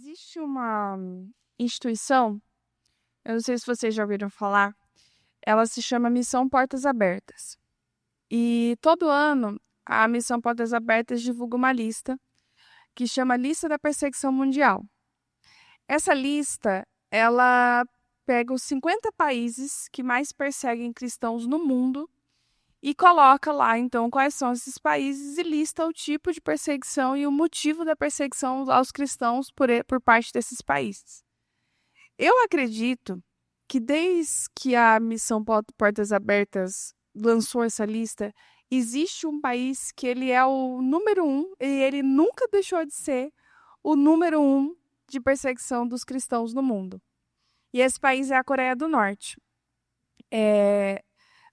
Existe uma instituição, eu não sei se vocês já ouviram falar, ela se chama Missão Portas Abertas. E todo ano a Missão Portas Abertas divulga uma lista que chama Lista da Perseguição Mundial. Essa lista, ela pega os 50 países que mais perseguem cristãos no mundo e coloca lá, então, quais são esses países e lista o tipo de perseguição e o motivo da perseguição aos cristãos por parte desses países. Eu acredito que desde que a Missão Portas Abertas lançou essa lista, existe um país que ele é o número 1 e ele nunca deixou de ser o número 1 de perseguição dos cristãos no mundo. E esse país é a Coreia do Norte.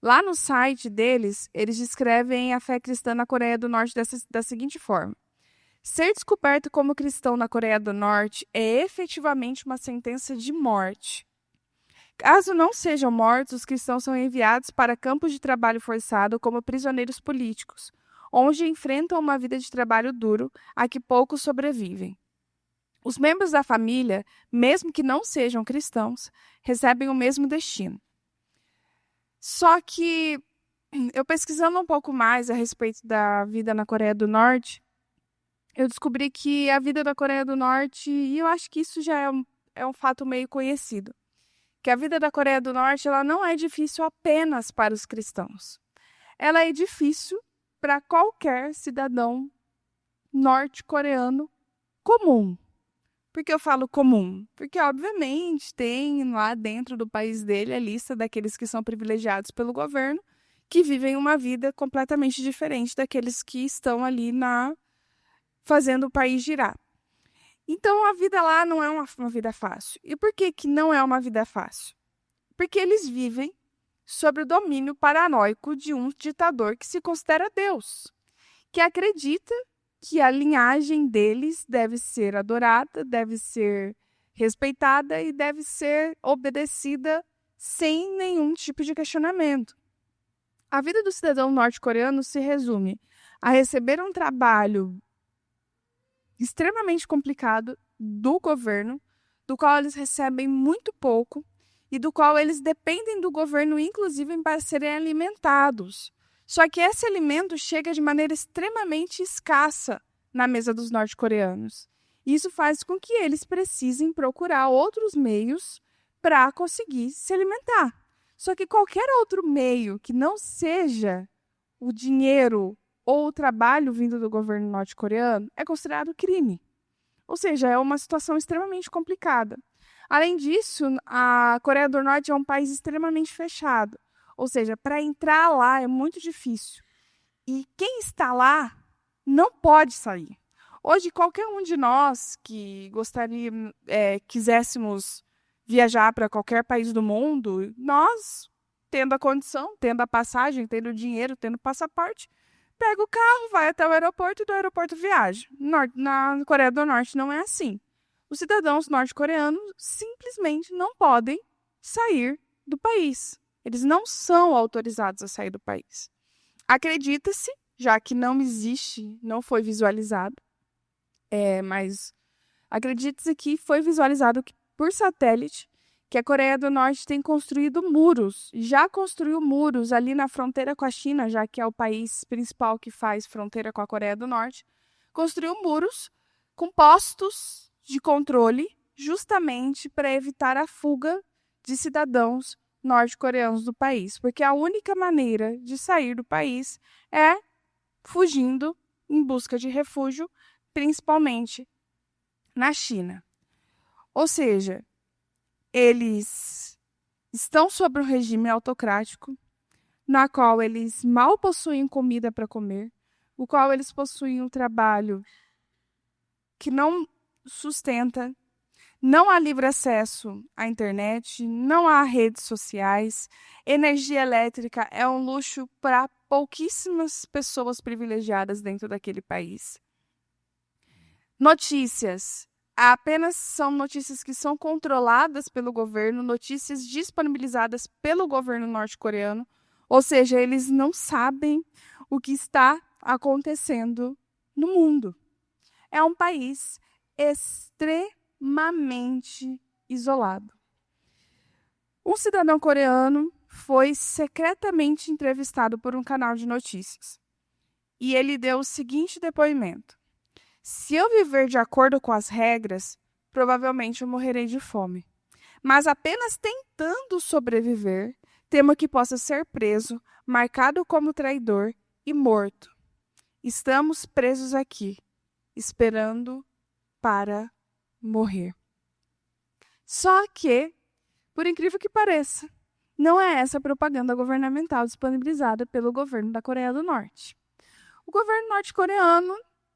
Lá no site deles, eles descrevem a fé cristã na Coreia do Norte da seguinte forma: ser descoberto como cristão na Coreia do Norte é efetivamente uma sentença de morte. Caso não sejam mortos, os cristãos são enviados para campos de trabalho forçado como prisioneiros políticos, onde enfrentam uma vida de trabalho duro a que poucos sobrevivem. Os membros da família, mesmo que não sejam cristãos, recebem o mesmo destino. Só que, eu pesquisando um pouco mais a respeito da vida na Coreia do Norte, eu descobri que a vida da Coreia do Norte, e eu acho que isso já é um fato meio conhecido, que a vida da Coreia do Norte ela não é difícil apenas para os cristãos. Ela é difícil para qualquer cidadão norte-coreano comum. Por que eu falo comum? Porque, obviamente, tem lá dentro do país dele a lista daqueles que são privilegiados pelo governo, que vivem uma vida completamente diferente daqueles que estão ali fazendo o país girar. Então, a vida lá não é uma vida fácil. E por que não é uma vida fácil? Porque eles vivem sob o domínio paranoico de um ditador que se considera Deus, que acredita que a linhagem deles deve ser adorada, deve ser respeitada e deve ser obedecida sem nenhum tipo de questionamento. A vida do cidadão norte-coreano se resume a receber um trabalho extremamente complicado do governo, do qual eles recebem muito pouco e do qual eles dependem do governo, inclusive, para serem alimentados. Só que esse alimento chega de maneira extremamente escassa na mesa dos norte-coreanos. Isso faz com que eles precisem procurar outros meios para conseguir se alimentar. Só que qualquer outro meio que não seja o dinheiro ou o trabalho vindo do governo norte-coreano é considerado crime. Ou seja, é uma situação extremamente complicada. Além disso, a Coreia do Norte é um país extremamente fechado. Ou seja, para entrar lá é muito difícil. E quem está lá não pode sair. Hoje, qualquer um de nós que quiséssemos viajar para qualquer país do mundo, nós, tendo a condição, tendo a passagem, tendo o dinheiro, tendo o passaporte, pega o carro, vai até o aeroporto e do aeroporto viaja. Na Coreia do Norte não é assim. Os cidadãos norte-coreanos simplesmente não podem sair do país. Eles não são autorizados a sair do país. Acredita-se, já que não existe, não foi visualizado, mas acredita-se que foi visualizado por satélite que a Coreia do Norte tem construído muros, já construiu muros ali na fronteira com a China, já que é o país principal que faz fronteira com a Coreia do Norte, construiu muros com postos de controle justamente para evitar a fuga de cidadãos norte-coreanos do país, porque a única maneira de sair do país é fugindo em busca de refúgio, principalmente na China. Ou seja, eles estão sob um regime autocrático, na qual eles mal possuem comida para comer, o qual eles possuem um trabalho que não sustenta, não há livre acesso à internet, não há redes sociais, energia elétrica é um luxo para pouquíssimas pessoas privilegiadas dentro daquele país. Notícias. Apenas são notícias que são controladas pelo governo, notícias disponibilizadas pelo governo norte-coreano, ou seja, eles não sabem o que está acontecendo no mundo. É um país extremamente extremamente isolado. Um cidadão coreano foi secretamente entrevistado por um canal de notícias. E ele deu o seguinte depoimento: se eu viver de acordo com as regras, provavelmente eu morrerei de fome. Mas apenas tentando sobreviver, temo que possa ser preso, marcado como traidor e morto. Estamos presos aqui, esperando para morrer. Só que, por incrível que pareça, não é essa a propaganda governamental disponibilizada pelo governo da Coreia do Norte. O governo norte-coreano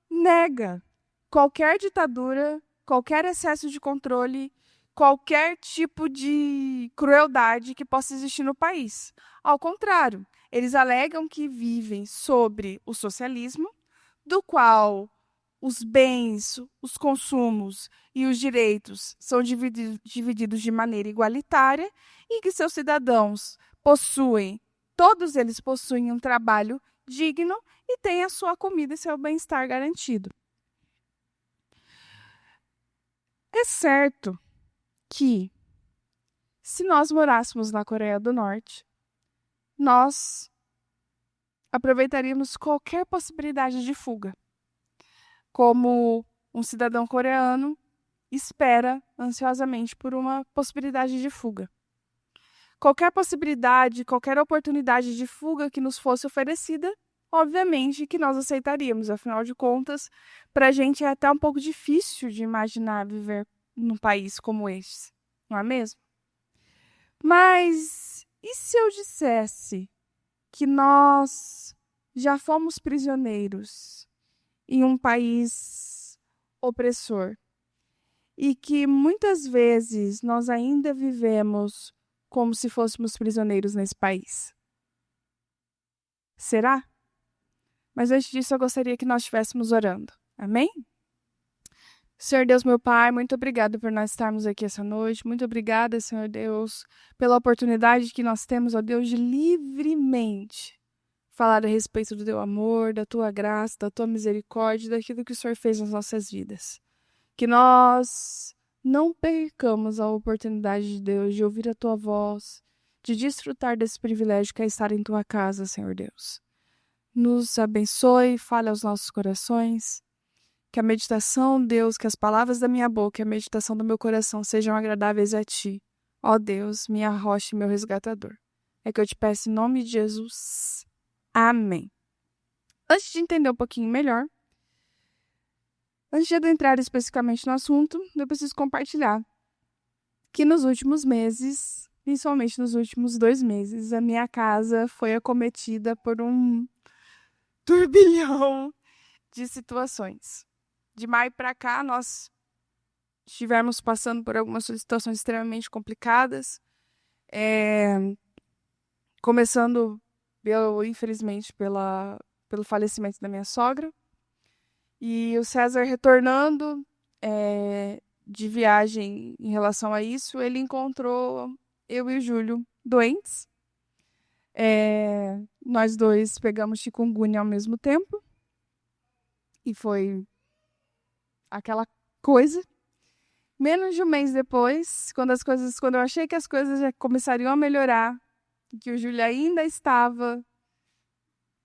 nega qualquer ditadura, qualquer excesso de controle, qualquer tipo de crueldade que possa existir no país. Ao contrário, eles alegam que vivem sobre o socialismo, do qual os bens, os consumos e os direitos são divididos de maneira igualitária e que seus cidadãos todos eles possuem um trabalho digno e têm a sua comida e seu bem-estar garantido. É certo que, se nós morássemos na Coreia do Norte, nós aproveitaríamos qualquer possibilidade de fuga. Como um cidadão coreano espera ansiosamente por uma possibilidade de fuga. Qualquer possibilidade, qualquer oportunidade de fuga que nos fosse oferecida, obviamente que nós aceitaríamos. Afinal de contas, para a gente é até um pouco difícil de imaginar viver num país como este, não é mesmo? Mas e se eu dissesse que nós já fomos prisioneiros em um país opressor e que muitas vezes nós ainda vivemos como se fôssemos prisioneiros nesse país? Será? Mas antes disso, eu gostaria que nós estivéssemos orando. Amém? Senhor Deus, meu Pai, muito obrigada por nós estarmos aqui essa noite. Muito obrigada, Senhor Deus, pela oportunidade que nós temos, ó Deus, de livremente falar a respeito do teu amor, da tua graça, da tua misericórdia, daquilo que o Senhor fez nas nossas vidas. Que nós não percamos a oportunidade de Deus de ouvir a tua voz, de desfrutar desse privilégio que é estar em tua casa, Senhor Deus. Nos abençoe, fale aos nossos corações. Que a meditação, Deus, que as palavras da minha boca e a meditação do meu coração sejam agradáveis a Ti, ó Deus, minha rocha e meu resgatador. É que eu te peço em nome de Jesus. Amém. Antes de entender um pouquinho melhor, antes de adentrar especificamente no assunto, eu preciso compartilhar que nos últimos meses, principalmente nos últimos 2 meses, a minha casa foi acometida por um turbilhão de situações. De maio para cá, nós estivemos passando por algumas situações extremamente complicadas, começando, infelizmente, pelo falecimento da minha sogra, e o César retornando de viagem em relação a isso, ele encontrou eu e o Júlio doentes. Nós dois pegamos chikungunya ao mesmo tempo, e foi aquela coisa. Menos de um mês depois, quando eu achei que as coisas já começariam a melhorar, que o Júlio ainda estava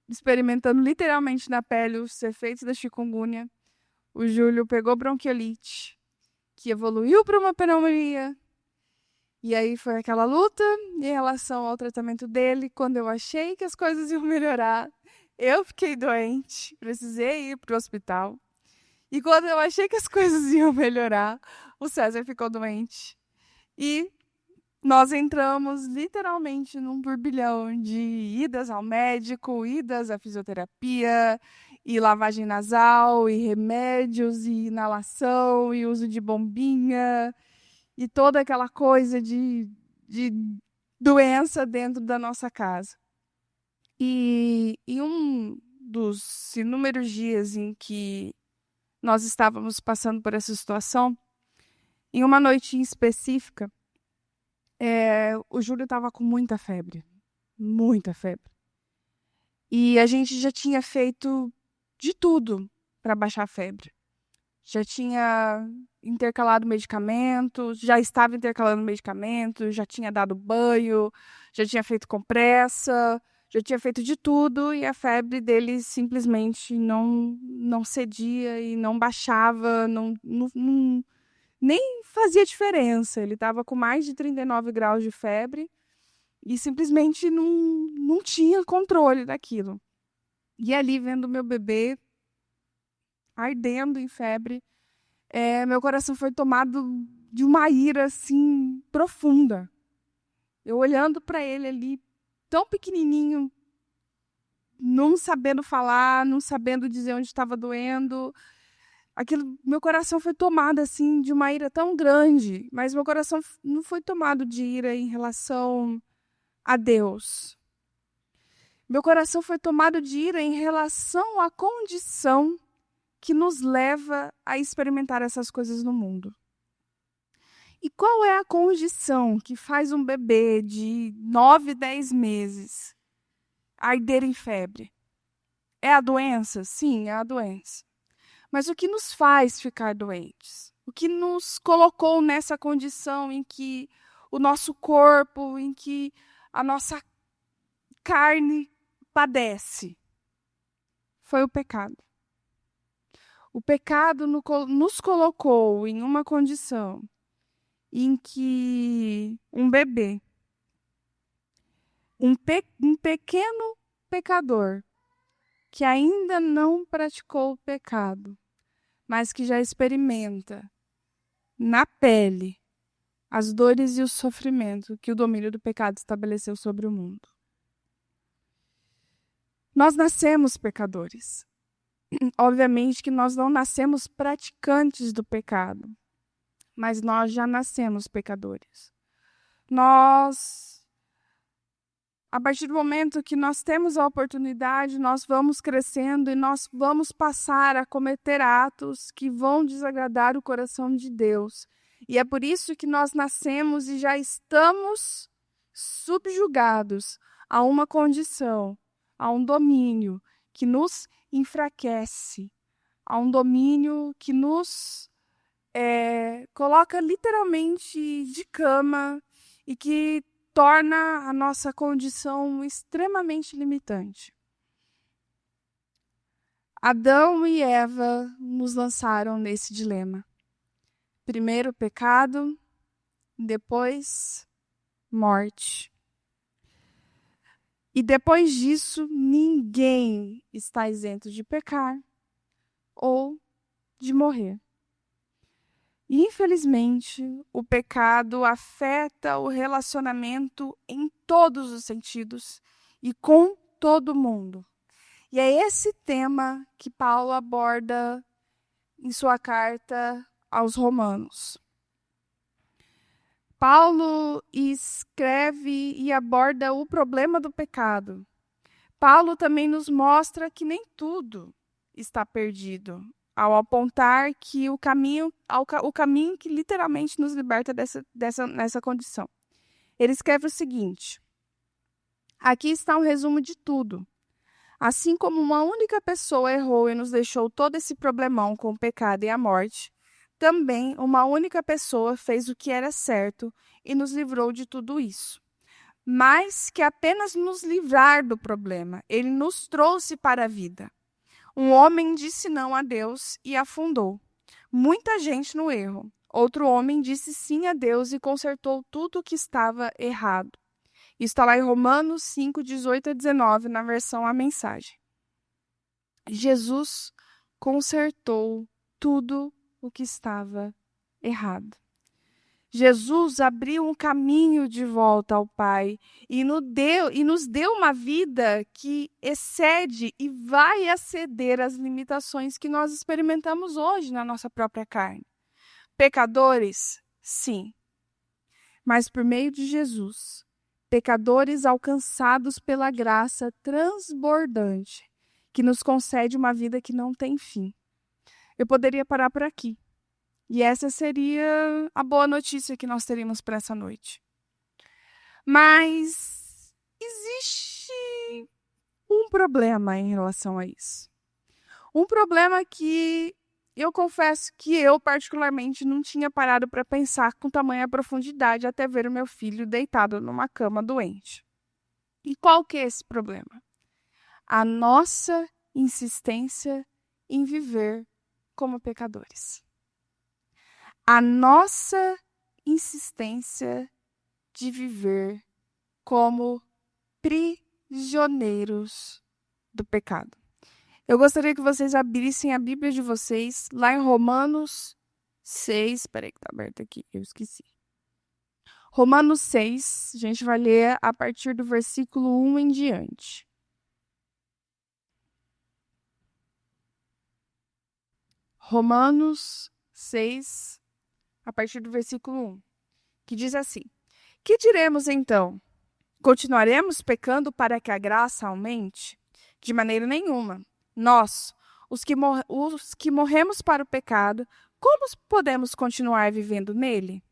experimentando literalmente na pele os efeitos da chikungunya, o Júlio pegou bronquiolite, que evoluiu para uma pneumonia. E aí foi aquela luta em relação ao tratamento dele. Quando eu achei que as coisas iam melhorar, eu fiquei doente, precisei ir para o hospital. E quando eu achei que as coisas iam melhorar, o César ficou doente. E nós entramos literalmente num turbilhão de idas ao médico, idas à fisioterapia, e lavagem nasal, e remédios, e inalação, e uso de bombinha, e toda aquela coisa de doença dentro da nossa casa. E em um dos inúmeros dias em que nós estávamos passando por essa situação, em uma noite em específica, o Júlio estava com muita febre. Muita febre. E a gente já tinha feito de tudo para baixar a febre. já tinha intercalado medicamentos, já estava intercalando medicamentos, já tinha dado banho, já tinha feito compressa, já tinha feito de tudo e a febre dele simplesmente não cedia e não baixava, nem fazia diferença. Ele estava com mais de 39 graus de febre e simplesmente não tinha controle daquilo. E ali, vendo meu bebê ardendo em febre, meu coração foi tomado de uma ira assim profunda. Eu olhando para ele ali, tão pequenininho, não sabendo falar, não sabendo dizer onde estava doendo. Meu coração foi tomado assim de uma ira tão grande, mas meu coração não foi tomado de ira em relação a Deus. Meu coração foi tomado de ira em relação à condição que nos leva a experimentar essas coisas no mundo. E qual é a condição que faz um bebê de 9, 10 meses arder em febre? É a doença? Sim, é a doença. Mas o que nos faz ficar doentes? O que nos colocou nessa condição em que o nosso corpo, em que a nossa carne padece? Foi o pecado. O pecado nos colocou em uma condição em que um bebê, um pequeno pecador, que ainda não praticou o pecado, mas que já experimenta na pele as dores e o sofrimento que o domínio do pecado estabeleceu sobre o mundo. Nós nascemos pecadores. Obviamente que nós não nascemos praticantes do pecado, mas nós já nascemos pecadores. A partir do momento que nós temos a oportunidade, nós vamos crescendo e nós vamos passar a cometer atos que vão desagradar o coração de Deus. E é por isso que nós nascemos e já estamos subjugados a uma condição, a um domínio que nos enfraquece, a um domínio que nos coloca literalmente de cama e que torna a nossa condição extremamente limitante. Adão e Eva nos lançaram nesse dilema. Primeiro pecado, depois morte. E depois disso, ninguém está isento de pecar ou de morrer. Infelizmente, o pecado afeta o relacionamento em todos os sentidos e com todo mundo. E é esse tema que Paulo aborda em sua carta aos Romanos. Paulo escreve e aborda o problema do pecado. Paulo também nos mostra que nem tudo está perdido, ao apontar que o caminho que literalmente nos liberta nessa condição. Ele escreve o seguinte: aqui está um resumo de tudo. Assim como uma única pessoa errou e nos deixou todo esse problemão com o pecado e a morte, também uma única pessoa fez o que era certo e nos livrou de tudo isso. Mais que apenas nos livrar do problema, ele nos trouxe para a vida. Um homem disse não a Deus e afundou. Muita gente no erro. Outro homem disse sim a Deus e consertou tudo o que estava errado. Isso está lá em Romanos 5, 18 a 19, na versão A Mensagem. Jesus consertou tudo o que estava errado. Jesus abriu um caminho de volta ao Pai e nos deu uma vida que excede e vai exceder as limitações que nós experimentamos hoje na nossa própria carne. Pecadores? Sim. Mas por meio de Jesus, pecadores alcançados pela graça transbordante, que nos concede uma vida que não tem fim. Eu poderia parar por aqui. E essa seria a boa notícia que nós teríamos para essa noite. Mas existe um problema em relação a isso. Um problema que Eu confesso que eu, particularmente, não tinha parado para pensar com tamanha profundidade até ver o meu filho deitado numa cama doente. E qual que é esse problema? A nossa insistência em viver como pecadores. A nossa insistência de viver como prisioneiros do pecado. Eu gostaria que vocês abrissem a Bíblia de vocês lá em Romanos 6. Espera aí que está aberto aqui, eu esqueci. Romanos 6, a gente vai ler a partir do versículo 1 em diante. Romanos 6, a partir do versículo 1, que diz assim: Que diremos então? Continuaremos pecando para que a graça aumente? De maneira nenhuma. Nós, os que morremos para o pecado, como podemos continuar vivendo nele?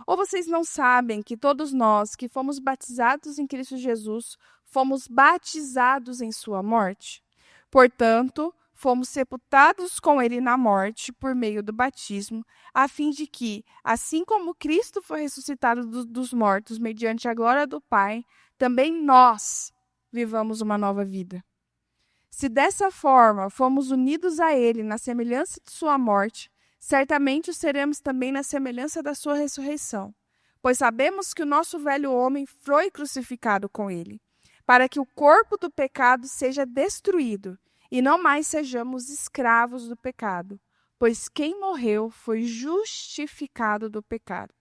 Ou vocês não sabem que todos nós que fomos batizados em Cristo Jesus, fomos batizados em sua morte? Portanto, fomos sepultados com ele na morte por meio do batismo, a fim de que, assim como Cristo foi ressuscitado dos mortos mediante a glória do Pai, também nós vivamos uma nova vida. Se dessa forma fomos unidos a ele na semelhança de sua morte, certamente o seremos também na semelhança da sua ressurreição. Pois sabemos que o nosso velho homem foi crucificado com ele, para que o corpo do pecado seja destruído e não mais sejamos escravos do pecado, pois quem morreu foi justificado do pecado.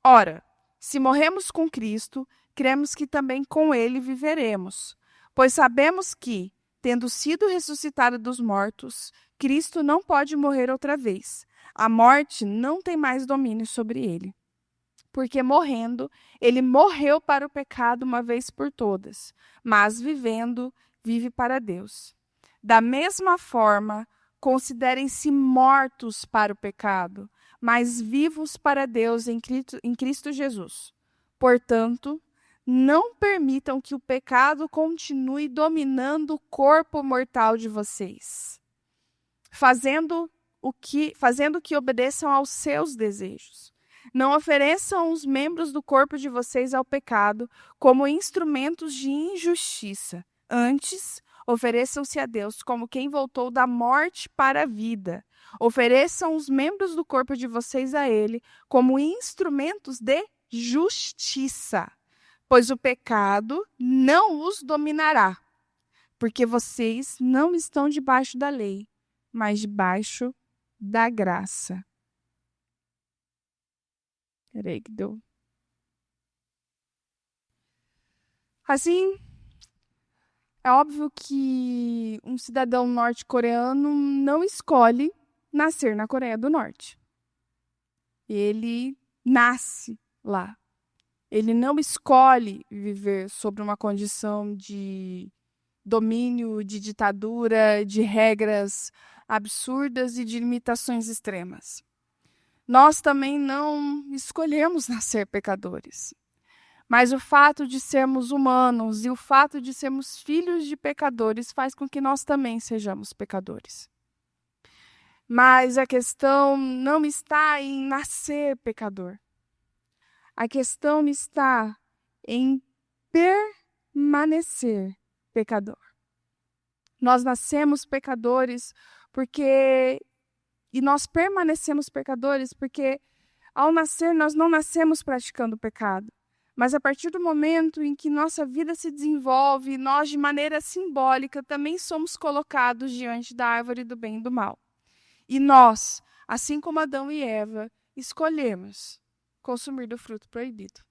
Ora, se morremos com Cristo, cremos que também com ele viveremos, pois sabemos que, tendo sido ressuscitado dos mortos, Cristo não pode morrer outra vez. A morte não tem mais domínio sobre ele. Porque morrendo, ele morreu para o pecado uma vez por todas, mas vivendo, vive para Deus. Da mesma forma, considerem-se mortos para o pecado, mas vivos para Deus em Cristo Jesus. Portanto, não permitam que o pecado continue dominando o corpo mortal de vocês, fazendo que obedeçam aos seus desejos. Não ofereçam os membros do corpo de vocês ao pecado como instrumentos de injustiça. Antes, ofereçam-se a Deus como quem voltou da morte para a vida. Ofereçam os membros do corpo de vocês a Ele como instrumentos de justiça. Pois o pecado não os dominará, porque vocês não estão debaixo da lei, mas debaixo da graça. Peraí que deu. Assim, é óbvio que um cidadão norte-coreano não escolhe nascer na Coreia do Norte. Ele nasce lá. Ele não escolhe viver sobre uma condição de domínio, de ditadura, de regras absurdas e de limitações extremas. Nós também não escolhemos nascer pecadores. Mas o fato de sermos humanos e o fato de sermos filhos de pecadores faz com que nós também sejamos pecadores. Mas a questão não está em nascer pecador. A questão está em permanecer pecador. Nós nascemos pecadores e nós permanecemos pecadores porque ao nascer nós não nascemos praticando pecado. Mas a partir do momento em que nossa vida se desenvolve, nós de maneira simbólica também somos colocados diante da árvore do bem e do mal. E nós, assim como Adão e Eva, escolhemos consumir do fruto proibido.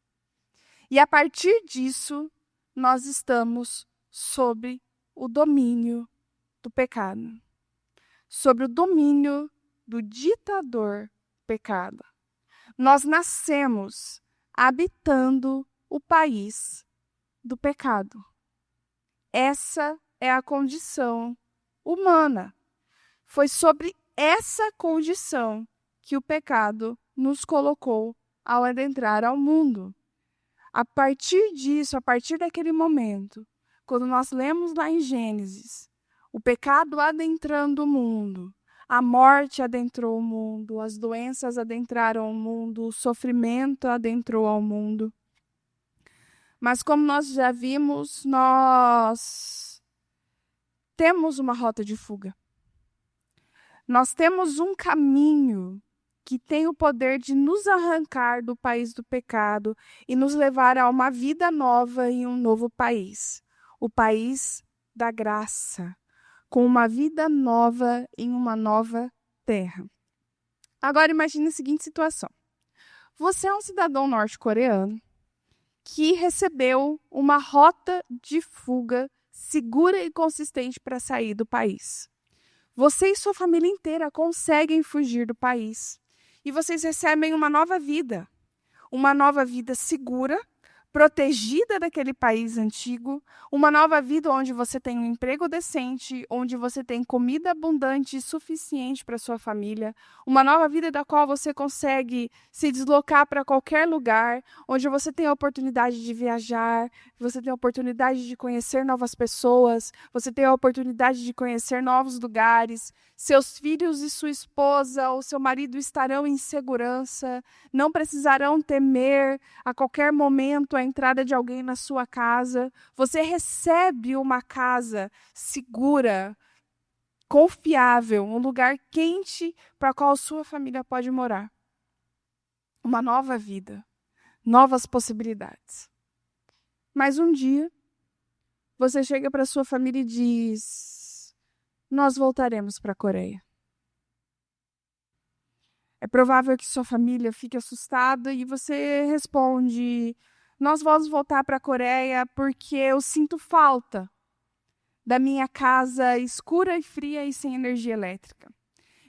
E a partir disso, nós estamos sob o domínio do pecado, sob o domínio do ditador pecado. Nós nascemos habitando o país do pecado. Essa é a condição humana. Foi sobre essa condição que o pecado nos colocou ao adentrar ao mundo. A partir disso, a partir daquele momento, quando nós lemos lá em Gênesis, o pecado adentrando o mundo, A morte adentrou o mundo, as doenças adentraram o mundo, o sofrimento adentrou ao mundo. Mas como nós já vimos, nós temos uma rota de fuga. Nós temos um caminho que tem o poder de nos arrancar do país do pecado e nos levar a uma vida nova em um novo país. O país da graça, com uma vida nova em uma nova terra. Agora imagine a seguinte situação. Você é um cidadão norte-coreano que recebeu uma rota de fuga segura e consistente para sair do país. Você e sua família inteira conseguem fugir do país. E vocês recebem uma nova vida segura, protegida daquele país antigo, uma nova vida onde você tem um emprego decente, onde você tem comida abundante e suficiente para sua família, uma nova vida da qual você consegue se deslocar para qualquer lugar, onde você tem a oportunidade de viajar, você tem a oportunidade de conhecer novas pessoas, você tem a oportunidade de conhecer novos lugares, seus filhos e sua esposa ou seu marido estarão em segurança, não precisarão temer a qualquer momento a entrada de alguém na sua casa. Você recebe uma casa segura, confiável, um lugar quente para a qual sua família pode morar. Uma nova vida, novas possibilidades. Mas um dia, você chega para sua família e diz: nós voltaremos para a Coreia. É provável que sua família fique assustada e você responde: nós vamos voltar para a Coreia porque eu sinto falta da minha casa escura e fria e sem energia elétrica.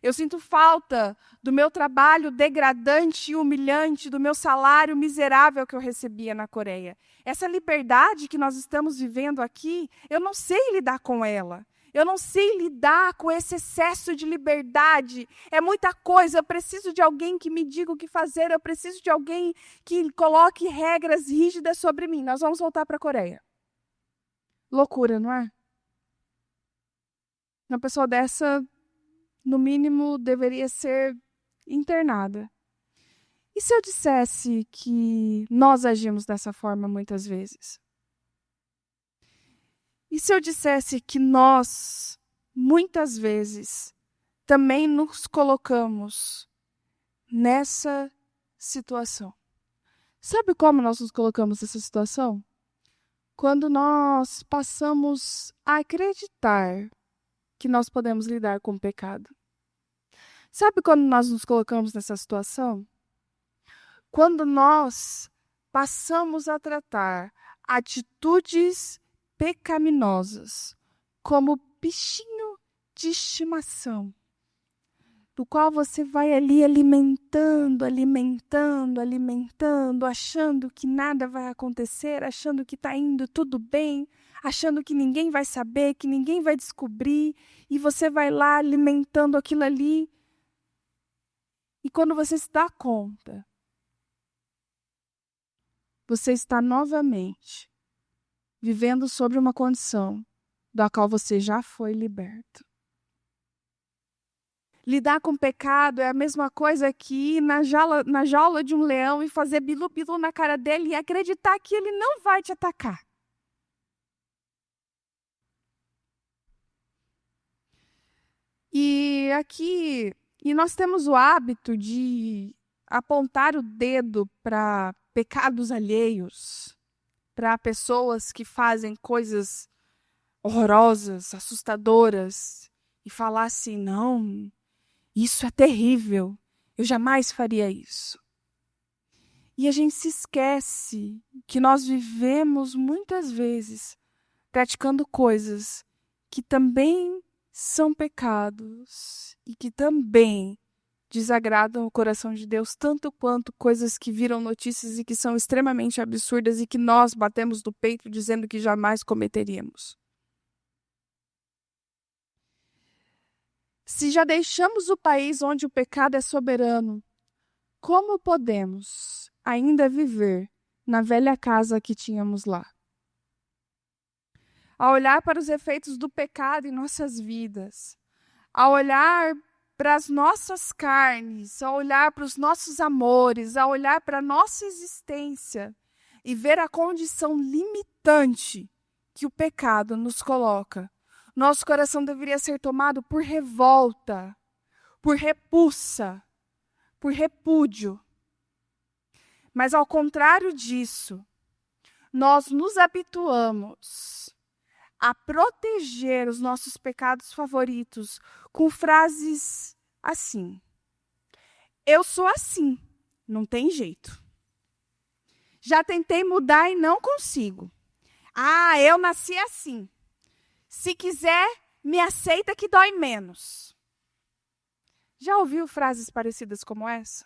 Eu sinto falta do meu trabalho degradante e humilhante, do meu salário miserável que eu recebia na Coreia. Essa liberdade que nós estamos vivendo aqui, eu não sei lidar com ela. Eu não sei lidar com esse excesso de liberdade. É muita coisa. Eu preciso de alguém que me diga o que fazer. Eu preciso de alguém que coloque regras rígidas sobre mim. Nós vamos voltar para a Coreia. Loucura, não é? Uma pessoa dessa, no mínimo, deveria ser internada. E se eu dissesse que nós agimos dessa forma muitas vezes? E se eu dissesse que nós, muitas vezes, também nos colocamos nessa situação? Sabe como nós nos colocamos nessa situação? Quando nós passamos a acreditar que nós podemos lidar com o pecado. Sabe quando nós nos colocamos nessa situação? Quando nós passamos a tratar atitudes pecaminosas como bichinho de estimação, do qual você vai ali alimentando, achando que nada vai acontecer, achando que está indo tudo bem, achando que ninguém vai saber, que ninguém vai descobrir, e você vai lá alimentando aquilo ali. E quando você se dá conta, você está novamente vivendo sobre uma condição da qual você já foi liberto. Lidar com o pecado é a mesma coisa que ir na jaula de um leão e fazer bilu-bilu na cara dele e acreditar que ele não vai te atacar. E nós temos o hábito de apontar o dedo para pecados alheios, para pessoas que fazem coisas horrorosas, assustadoras, e falar assim: não, isso é terrível, eu jamais faria isso. E a gente se esquece que nós vivemos muitas vezes praticando coisas que também são pecados e que também desagradam o coração de Deus, tanto quanto coisas que viram notícias e que são extremamente absurdas e que nós batemos no peito dizendo que jamais cometeríamos. Se já deixamos o país onde o pecado é soberano, como podemos ainda viver na velha casa que tínhamos lá? A olhar para os efeitos do pecado em nossas vidas, a olhar para as nossas carnes, a olhar para os nossos amores, a olhar para a nossa existência e ver a condição limitante que o pecado nos coloca, nosso coração deveria ser tomado por revolta, por repulsa, por repúdio. Mas ao contrário disso, nós nos habituamos a proteger os nossos pecados favoritos com frases assim: eu sou assim, não tem jeito. Já tentei mudar e não consigo. Ah, eu nasci assim. Se quiser, me aceita que dói menos. Já ouviu frases parecidas como essa?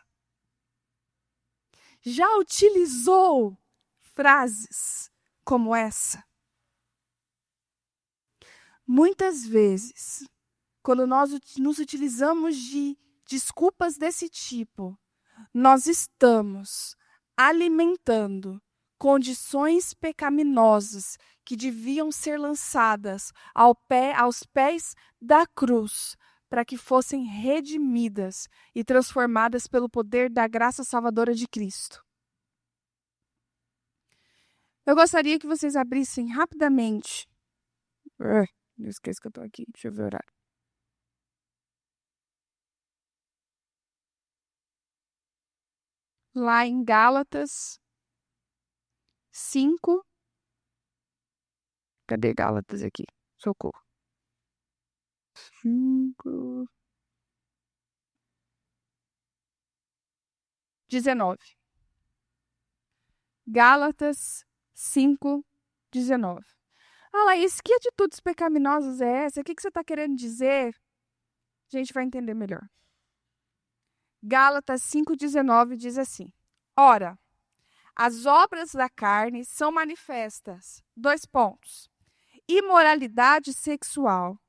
Já utilizou frases como essa? Muitas vezes, quando nós nos utilizamos de desculpas desse tipo, nós estamos alimentando condições pecaminosas que deviam ser lançadas aos pés da cruz, para que fossem redimidas e transformadas pelo poder da graça salvadora de Cristo. Eu gostaria que vocês abrissem rapidamente. Não esqueça que eu estou aqui, deixa eu ver o horário. Lá em Gálatas 5. Cadê Gálatas aqui? Socorro. 5. 19. Gálatas 5, 19. Ah, Laís, que atitudes pecaminosas é essa? O que você está querendo dizer? A gente vai entender melhor. Gálatas 5,19 diz assim: ora, as obras da carne são manifestas. 2 pontos. Imoralidade sexual,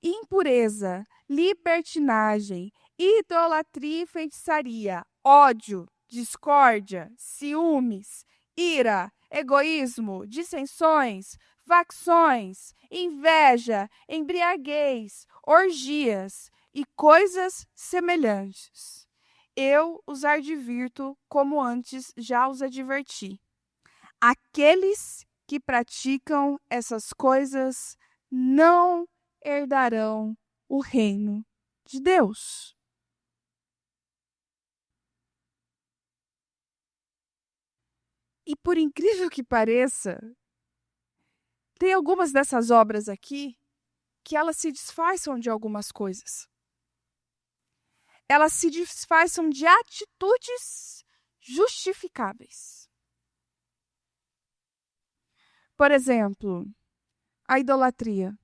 impureza, libertinagem, idolatria e feitiçaria, ódio, discórdia, ciúmes, ira, egoísmo, dissensões, facções, inveja, embriaguez, orgias e coisas semelhantes. Eu os advirto como antes já os adverti. Aqueles que praticam essas coisas não herdarão o reino de Deus. E por incrível que pareça, tem algumas dessas obras aqui que elas se disfarçam de algumas coisas. Elas se disfarçam de atitudes justificáveis. Por exemplo, a idolatria.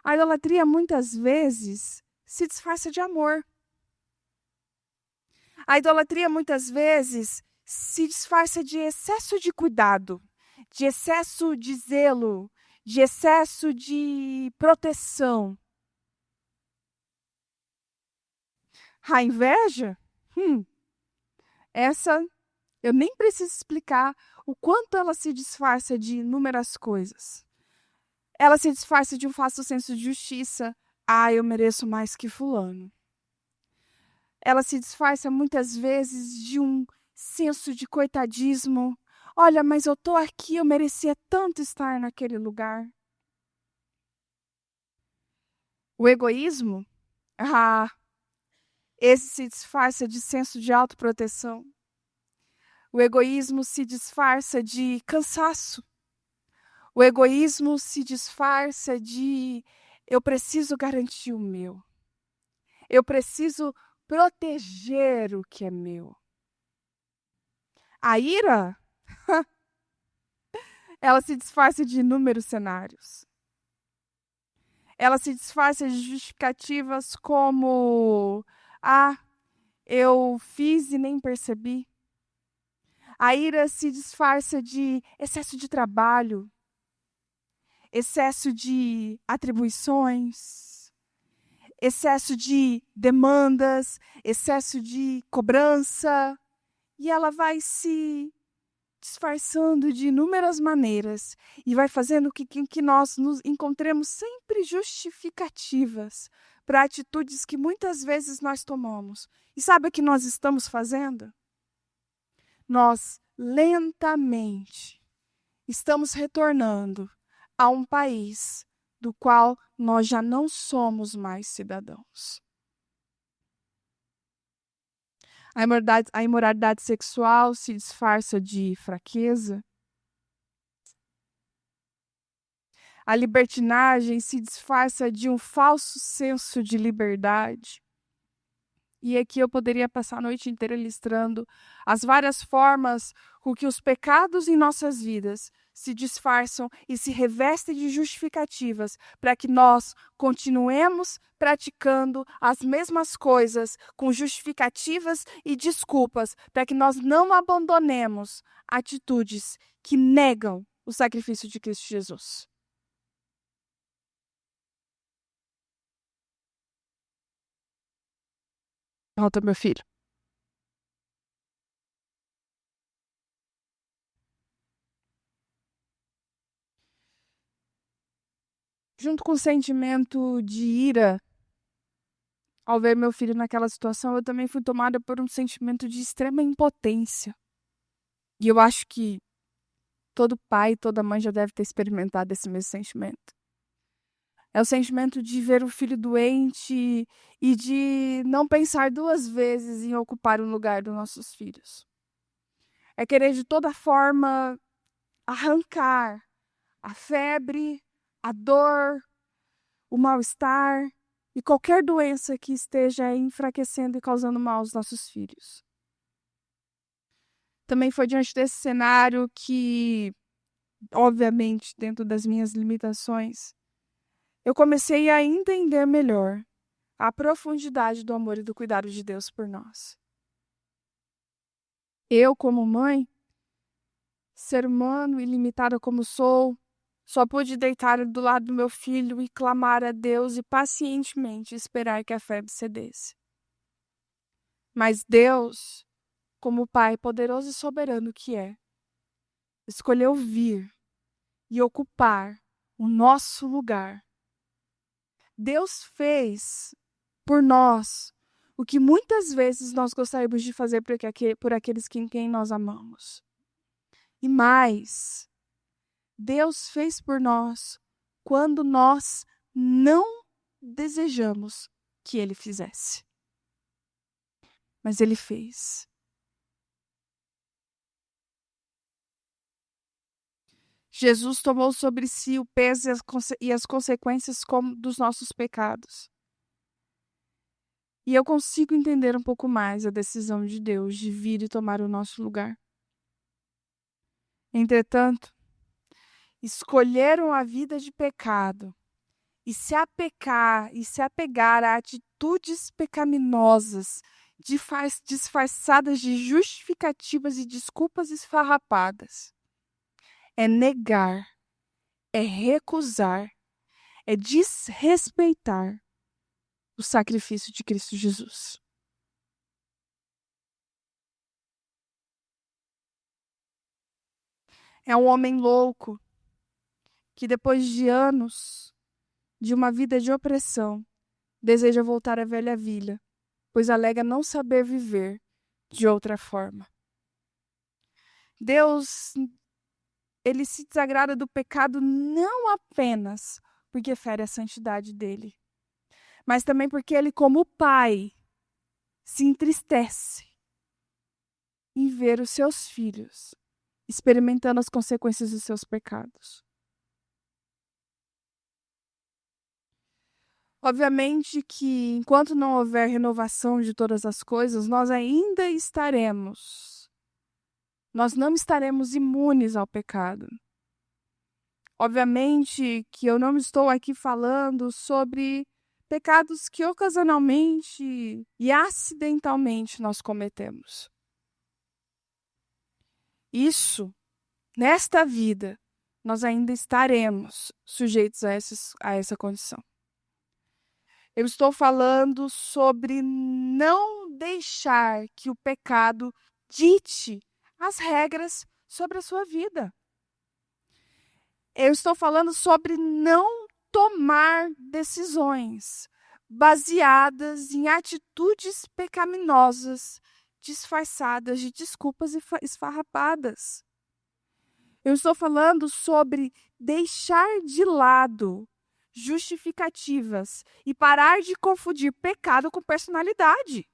A idolatria muitas vezes se disfarça de amor. A idolatria muitas vezes se disfarça de excesso de cuidado, de excesso de zelo, de excesso de proteção. A inveja? Essa eu nem preciso explicar o quanto ela se disfarça de inúmeras coisas. Ela se disfarça de um falso senso de justiça. Ah, eu mereço mais que fulano. Ela se disfarça muitas vezes de um senso de coitadismo. Olha, mas eu estou aqui, eu merecia tanto estar naquele lugar. O egoísmo? Esse se disfarça de senso de autoproteção. O egoísmo se disfarça de cansaço. O egoísmo se disfarça de eu preciso garantir o meu. Eu preciso proteger o que é meu. A ira, ela se disfarça de inúmeros cenários. Ela se disfarça de justificativas como eu fiz e nem percebi. A ira se disfarça de excesso de trabalho, excesso de atribuições, excesso de demandas, excesso de cobrança. E ela vai se disfarçando de inúmeras maneiras e vai fazendo que nós nos encontremos sempre justificativas para atitudes que muitas vezes nós tomamos. E sabe o que nós estamos fazendo? Nós lentamente estamos retornando a um país do qual nós já não somos mais cidadãos. A imoralidade sexual se disfarça de fraqueza. A libertinagem se disfarça de um falso senso de liberdade. E aqui eu poderia passar a noite inteira listando as várias formas com que os pecados em nossas vidas se disfarçam e se revestem de justificativas para que nós continuemos praticando as mesmas coisas com justificativas e desculpas, para que nós não abandonemos atitudes que negam o sacrifício de Cristo Jesus. Volta, meu filho. Junto com o sentimento de ira, ao ver meu filho naquela situação, eu também fui tomada por um sentimento de extrema impotência. E eu acho que todo pai e toda mãe já deve ter experimentado esse mesmo sentimento. É o sentimento de ver o filho doente e de não pensar duas vezes em ocupar o lugar dos nossos filhos. É querer de toda forma arrancar a febre, a dor, o mal-estar e qualquer doença que esteja enfraquecendo e causando mal aos nossos filhos. Também foi diante desse cenário que, obviamente, dentro das minhas limitações, eu comecei a entender melhor a profundidade do amor e do cuidado de Deus por nós. Eu, como mãe, ser humano e limitada como sou, só pude deitar do lado do meu filho e clamar a Deus e pacientemente esperar que a febre cedesse. Mas Deus, como Pai poderoso e soberano que é, escolheu vir e ocupar o nosso lugar. Deus fez por nós o que muitas vezes nós gostaríamos de fazer por aqueles em quem nós amamos. E mais, Deus fez por nós quando nós não desejamos que Ele fizesse. Mas Ele fez. Jesus tomou sobre si o peso e as consequências dos nossos pecados. E eu consigo entender um pouco mais a decisão de Deus de vir e tomar o nosso lugar. Entretanto, escolheram a vida de pecado e se apegar a atitudes pecaminosas, disfarçadas de justificativas e desculpas esfarrapadas. É negar, é recusar, é desrespeitar o sacrifício de Cristo Jesus. É um homem louco que, depois de anos de uma vida de opressão, deseja voltar à velha vida, pois alega não saber viver de outra forma. Deus, Ele se desagrada do pecado não apenas porque fere a santidade dele, mas também porque Ele, como Pai, se entristece em ver os seus filhos experimentando as consequências dos seus pecados. Obviamente que, enquanto não houver renovação de todas as coisas, nós não estaremos imunes ao pecado. Obviamente que eu não estou aqui falando sobre pecados que ocasionalmente e acidentalmente nós cometemos. Isso, nesta vida, nós ainda estaremos sujeitos a essa condição. Eu estou falando sobre não deixar que o pecado dite as regras sobre a sua vida. Eu estou falando sobre não tomar decisões baseadas em atitudes pecaminosas, disfarçadas de desculpas esfarrapadas. Eu estou falando sobre deixar de lado justificativas e parar de confundir pecado com personalidade.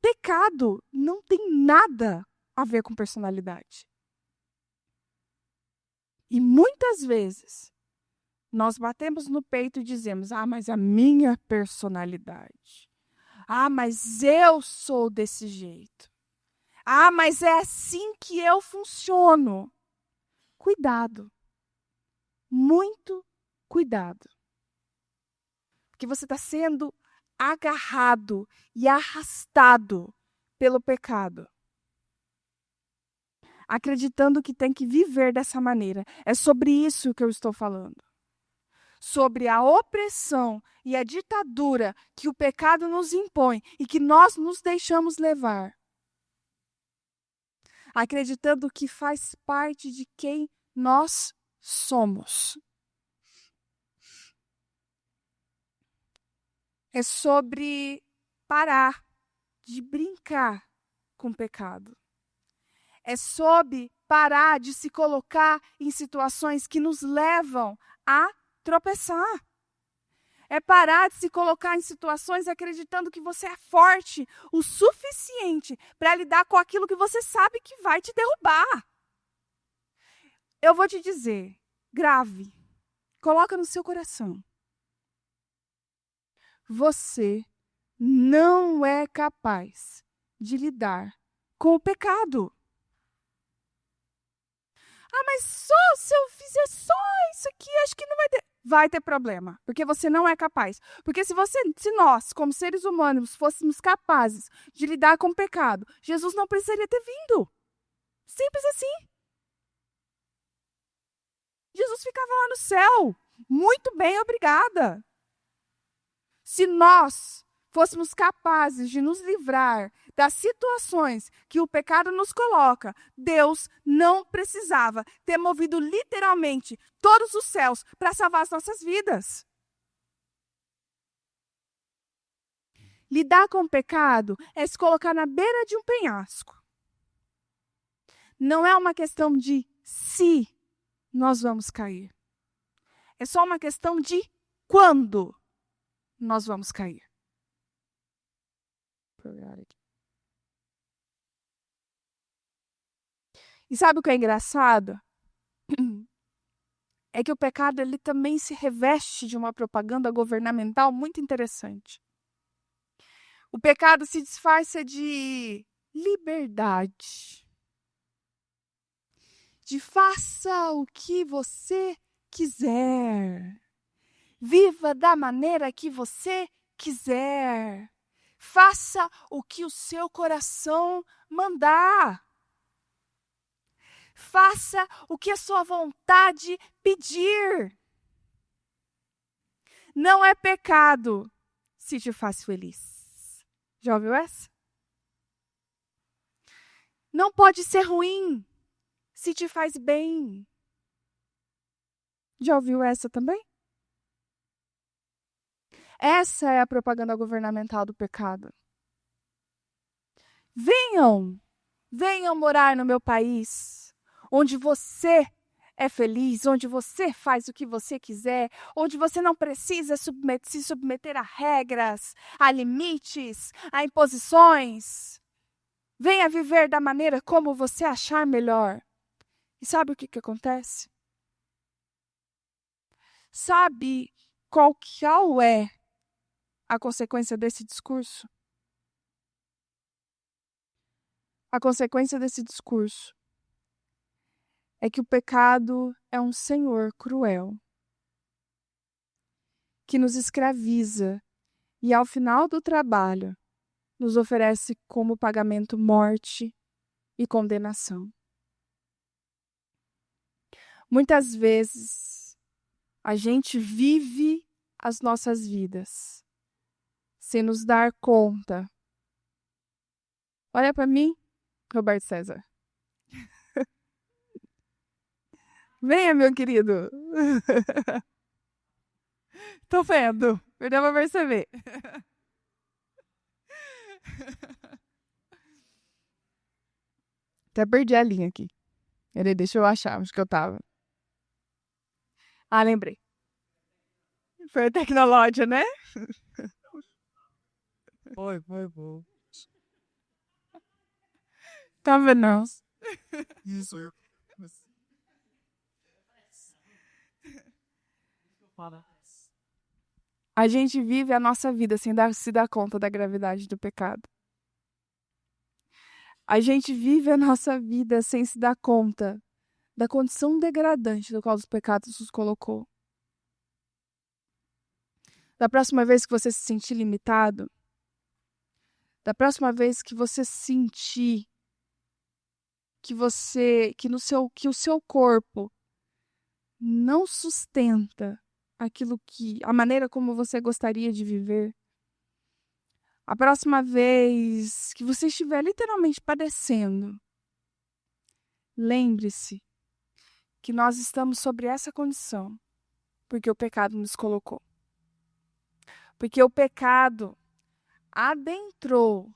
Pecado não tem nada a ver com personalidade. E muitas vezes nós batemos no peito e dizemos: mas a minha personalidade. Mas eu sou desse jeito. Mas é assim que eu funciono. Cuidado. Muito cuidado. Porque você está sendo agarrado e arrastado pelo pecado. Acreditando que tem que viver dessa maneira. É sobre isso que eu estou falando. Sobre a opressão e a ditadura que o pecado nos impõe e que nós nos deixamos levar. Acreditando que faz parte de quem nós somos. É sobre parar de brincar com o pecado. É sobre parar de se colocar em situações que nos levam a tropeçar. É parar de se colocar em situações acreditando que você é forte o suficiente para lidar com aquilo que você sabe que vai te derrubar. Eu vou te dizer, grave, coloca no seu coração. Você não é capaz de lidar com o pecado. Mas só se eu fizer só isso aqui, acho que não vai ter. Vai ter problema, porque você não é capaz. Porque se nós, como seres humanos, fôssemos capazes de lidar com o pecado, Jesus não precisaria ter vindo. Simples assim. Jesus ficava lá no céu. Muito bem, obrigada. Se nós fôssemos capazes de nos livrar das situações que o pecado nos coloca, Deus não precisava ter movido literalmente todos os céus para salvar as nossas vidas. Lidar com o pecado é se colocar na beira de um penhasco. Não é uma questão de se nós vamos cair. É só uma questão de quando nós vamos cair. E sabe o que é engraçado? É que o pecado ele também se reveste de uma propaganda governamental muito interessante. O pecado se disfarça de liberdade. De faça o que você quiser. Viva da maneira que você quiser. Faça o que o seu coração mandar. Faça o que a sua vontade pedir. Não é pecado se te faz feliz. Já ouviu essa? Não pode ser ruim se te faz bem. Já ouviu essa também? Essa é a propaganda governamental do pecado. Venham morar no meu país, onde você é feliz, onde você faz o que você quiser, onde você não precisa se submeter a regras, a limites, a imposições. Venha viver da maneira como você achar melhor. E sabe o que acontece? Sabe qual é a consequência desse discurso? A consequência desse discurso é que o pecado é um senhor cruel que nos escraviza e, ao final do trabalho, nos oferece como pagamento morte e condenação. Muitas vezes, a gente vive as nossas vidas sem nos dar conta. Olha para mim, Roberto César. Venha, meu querido. Tô vendo. Perdeu pra perceber. Até perdi a linha aqui. Peraí, deixa eu achar onde que eu tava. Ah, lembrei. Foi a tecnologia, né? Foi. Tá vendo? Não. Isso, eu. A gente vive a nossa vida sem se dar conta da gravidade do pecado. A gente vive a nossa vida sem se dar conta da condição degradante do qual os pecados nos colocou. Da próxima vez que você se sentir limitado, da próxima vez que você sentir que o seu corpo não sustenta a maneira como você gostaria de viver, a próxima vez que você estiver literalmente padecendo, lembre-se que nós estamos sobre essa condição porque o pecado nos colocou. Porque o pecado adentrou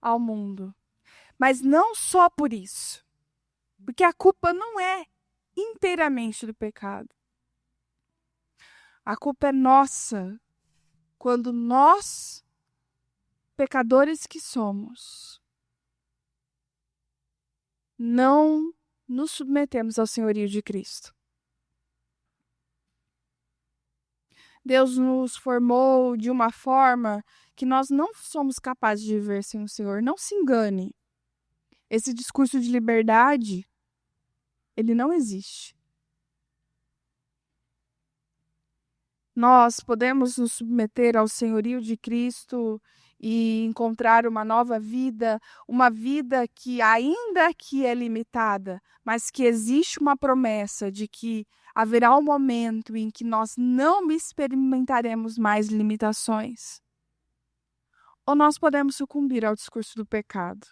ao mundo. Mas não só por isso. Porque a culpa não é inteiramente do pecado. A culpa é nossa quando nós, pecadores que somos, não nos submetemos ao senhorio de Cristo. Deus nos formou de uma forma que nós não somos capazes de viver sem o Senhor. Não se engane. Esse discurso de liberdade, ele não existe. Nós podemos nos submeter ao senhorio de Cristo e encontrar uma nova vida, uma vida que ainda que é limitada, mas que existe uma promessa de que haverá um momento em que nós não experimentaremos mais limitações. Ou nós podemos sucumbir ao discurso do pecado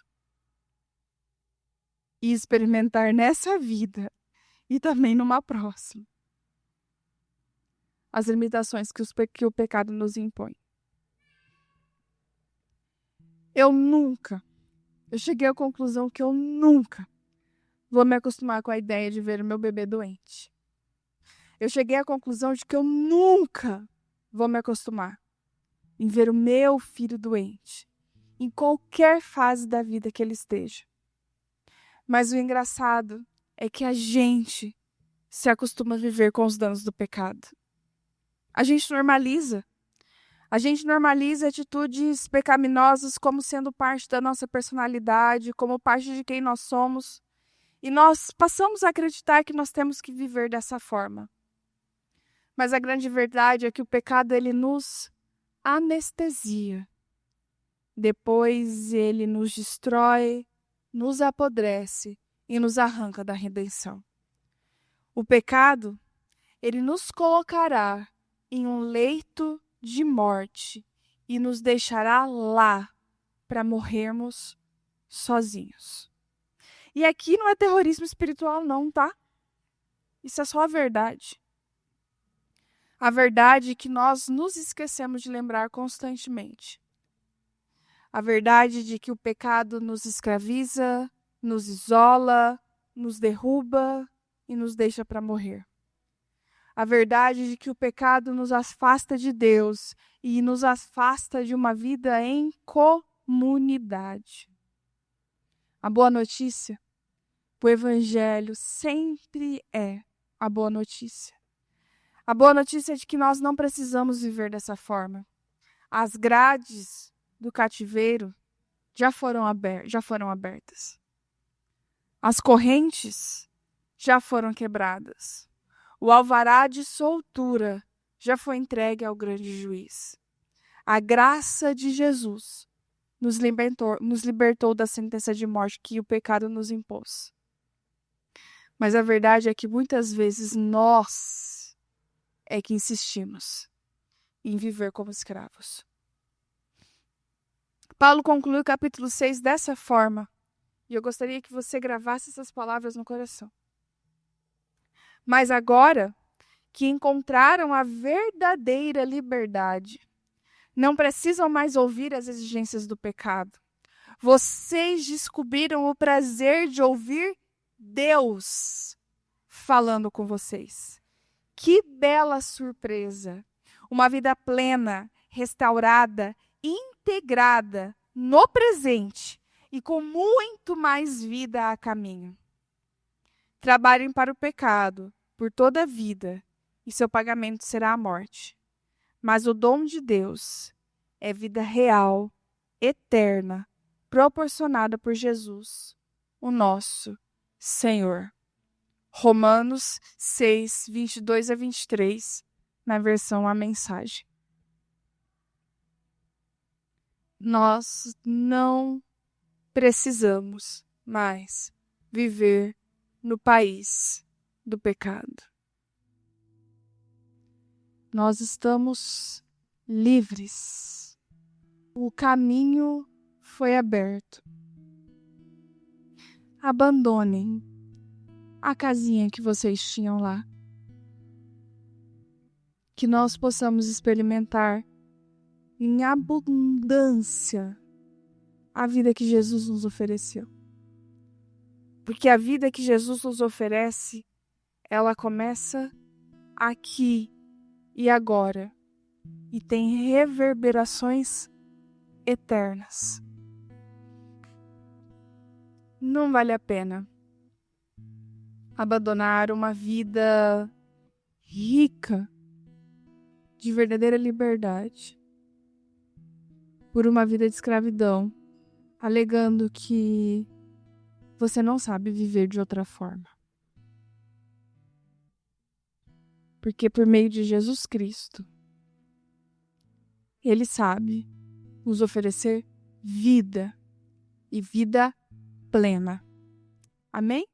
e experimentar nessa vida e também numa próxima as limitações que o pecado nos impõe. Eu cheguei à conclusão que eu nunca vou me acostumar com a ideia de ver o meu bebê doente. Eu cheguei à conclusão de que eu nunca vou me acostumar em ver o meu filho doente, em qualquer fase da vida que ele esteja. Mas o engraçado é que a gente se acostuma a viver com os danos do pecado. A gente normaliza. A gente normaliza atitudes pecaminosas como sendo parte da nossa personalidade, como parte de quem nós somos. E nós passamos a acreditar que nós temos que viver dessa forma. Mas a grande verdade é que o pecado, ele nos anestesia. Depois ele nos destrói, nos apodrece e nos arranca da redenção. O pecado, ele nos colocará em um leito de morte e nos deixará lá para morrermos sozinhos. E aqui não é terrorismo espiritual não, tá? Isso é só a verdade. A verdade que nós nos esquecemos de lembrar constantemente. A verdade de que o pecado nos escraviza, nos isola, nos derruba e nos deixa para morrer. A verdade de que o pecado nos afasta de Deus e nos afasta de uma vida em comunidade. A boa notícia, o Evangelho sempre é a boa notícia. A boa notícia é de que nós não precisamos viver dessa forma. As grades do cativeiro já foram abertas. As correntes já foram quebradas. O alvará de soltura já foi entregue ao grande juiz. A graça de Jesus nos libertou da sentença de morte que o pecado nos impôs. Mas a verdade é que muitas vezes nós é que insistimos em viver como escravos. Paulo conclui o capítulo 6 dessa forma, e eu gostaria que você gravasse essas palavras no coração. Mas agora que encontraram a verdadeira liberdade. Não precisam mais ouvir as exigências do pecado. Vocês descobriram o prazer de ouvir Deus falando com vocês. Que bela surpresa! Uma vida plena, restaurada, integrada no presente e com muito mais vida a caminho. Trabalhem para o pecado por toda a vida e seu pagamento será a morte. Mas o dom de Deus é vida real, eterna, proporcionada por Jesus, o nosso Senhor. Romanos 6, 22 a 23, na versão A Mensagem. Nós não precisamos mais viver no país do pecado. Nós estamos livres. O caminho foi aberto. Abandonem a casinha que vocês tinham lá. Que nós possamos experimentar em abundância a vida que Jesus nos ofereceu. Porque a vida que Jesus nos oferece, ela começa aqui e agora e tem reverberações eternas. Não vale a pena abandonar uma vida rica de verdadeira liberdade por uma vida de escravidão, alegando que você não sabe viver de outra forma. Porque por meio de Jesus Cristo, Ele sabe nos oferecer vida e vida plena. Amém?